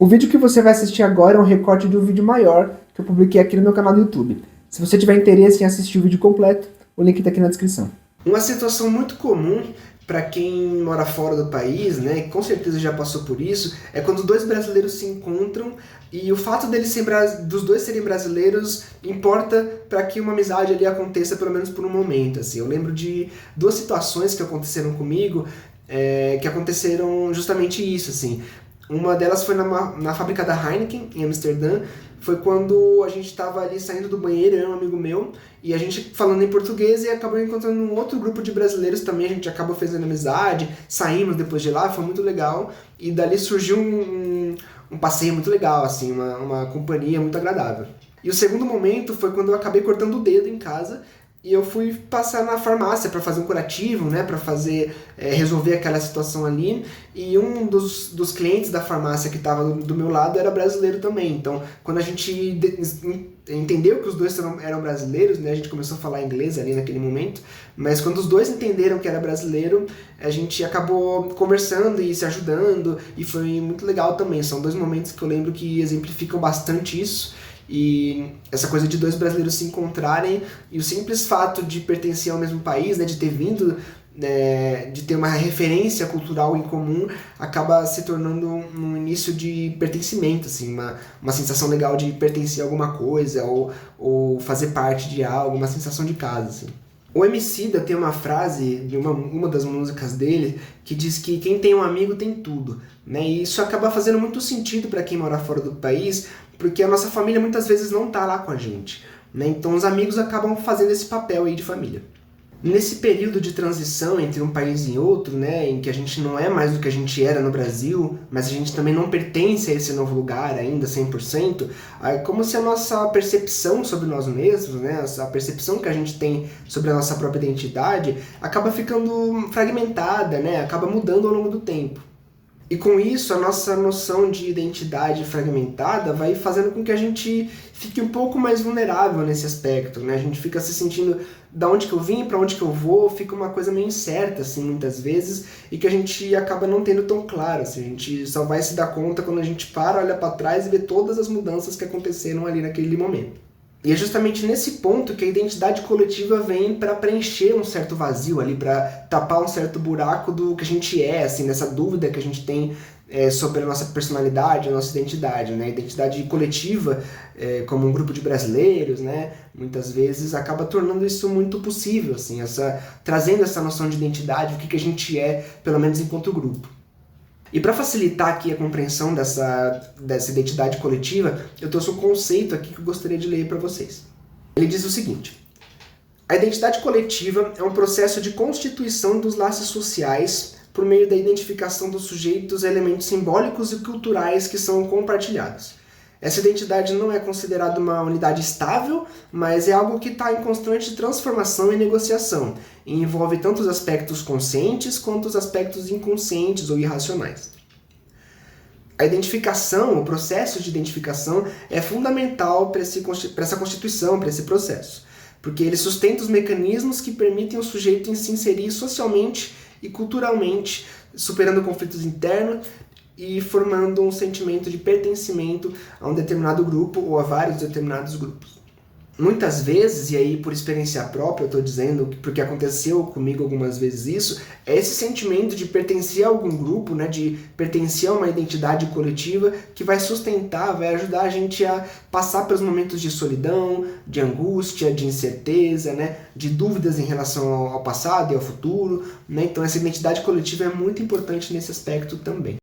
O vídeo que você vai assistir agora é um recorte de um vídeo maior que eu publiquei aqui no meu canal do YouTube. Se você tiver interesse em assistir o vídeo completo, o link está aqui na descrição. Uma situação muito comum para quem mora fora do país, né, e com certeza já passou por isso, é quando dois brasileiros se encontram e o fato dos dois serem brasileiros importa para que uma amizade ali aconteça pelo menos por um momento. Assim. Eu lembro de duas situações que aconteceram comigo, que aconteceram justamente isso. Assim. Uma delas foi na fábrica da Heineken, em Amsterdã. Foi quando a gente estava ali saindo do banheiro, eu e um amigo meu, e a gente falando em português e acabou encontrando um outro grupo de brasileiros também, a gente acabou fazendo amizade, saímos depois de lá, foi muito legal, e dali surgiu um passeio muito legal, assim, uma companhia muito agradável. E o segundo momento foi quando eu acabei cortando o dedo em casa, e eu fui passar na farmácia para fazer um curativo, né, para resolver aquela situação ali, e um dos clientes da farmácia que estava do meu lado era brasileiro também. Então, quando a gente entendeu que os dois eram brasileiros, né, a gente começou a falar inglês ali naquele momento, mas quando os dois entenderam que era brasileiro, a gente acabou conversando e se ajudando, e foi muito legal também. São dois momentos que eu lembro que exemplificam bastante isso. E essa coisa de dois brasileiros se encontrarem e o simples fato de pertencer ao mesmo país, né, de ter vindo, de ter uma referência cultural em comum, acaba se tornando um início de pertencimento, assim, uma sensação legal de pertencer a alguma coisa ou fazer parte de algo, uma sensação de casa. Assim. O Emicida tem uma frase de uma das músicas dele que diz que quem tem um amigo tem tudo, né? E isso acaba fazendo muito sentido para quem mora fora do país, porque a nossa família muitas vezes não está lá com a gente, né? Então os amigos acabam fazendo esse papel aí de família. Nesse período de transição entre um país e outro, né, em que a gente não é mais do que a gente era no Brasil, mas a gente também não pertence a esse novo lugar ainda 100%, é como se a nossa percepção sobre nós mesmos, né, a percepção que a gente tem sobre a nossa própria identidade, acaba ficando fragmentada, né, acaba mudando ao longo do tempo. E com isso, a nossa noção de identidade fragmentada vai fazendo com que a gente fique um pouco mais vulnerável nesse aspecto, né? A gente fica se sentindo da onde que eu vim, para onde que eu vou, fica uma coisa meio incerta, assim, muitas vezes, e que a gente acaba não tendo tão claro, assim, a gente só vai se dar conta quando a gente olha para trás e vê todas as mudanças que aconteceram ali naquele momento. E é justamente nesse ponto que a identidade coletiva vem para preencher um certo vazio ali, para tapar um certo buraco do que a gente é, assim, nessa dúvida que a gente tem sobre a nossa personalidade, a nossa identidade, né? A identidade coletiva, como um grupo de brasileiros, né? Muitas vezes acaba tornando isso muito possível, assim, trazendo essa noção de identidade, o que a gente é, pelo menos enquanto grupo. E para facilitar aqui a compreensão dessa identidade coletiva, eu trouxe um conceito aqui que eu gostaria de ler para vocês. Ele diz o seguinte: a identidade coletiva é um processo de constituição dos laços sociais por meio da identificação dos sujeitos a elementos simbólicos e culturais que são compartilhados. Essa identidade não é considerada uma unidade estável, mas é algo que está em constante transformação e negociação, e envolve tanto os aspectos conscientes quanto os aspectos inconscientes ou irracionais. A identificação, o processo de identificação, é fundamental para essa constituição, para esse processo, porque ele sustenta os mecanismos que permitem ao sujeito se inserir socialmente e culturalmente, superando conflitos internos, e formando um sentimento de pertencimento a um determinado grupo ou a vários determinados grupos. Muitas vezes, e aí por experiência própria eu estou dizendo, porque aconteceu comigo algumas vezes isso, é esse sentimento de pertencer a algum grupo, né, de pertencer a uma identidade coletiva que vai sustentar, vai ajudar a gente a passar pelos momentos de solidão, de angústia, de incerteza, né, de dúvidas em relação ao passado e ao futuro, né? Então essa identidade coletiva é muito importante nesse aspecto também.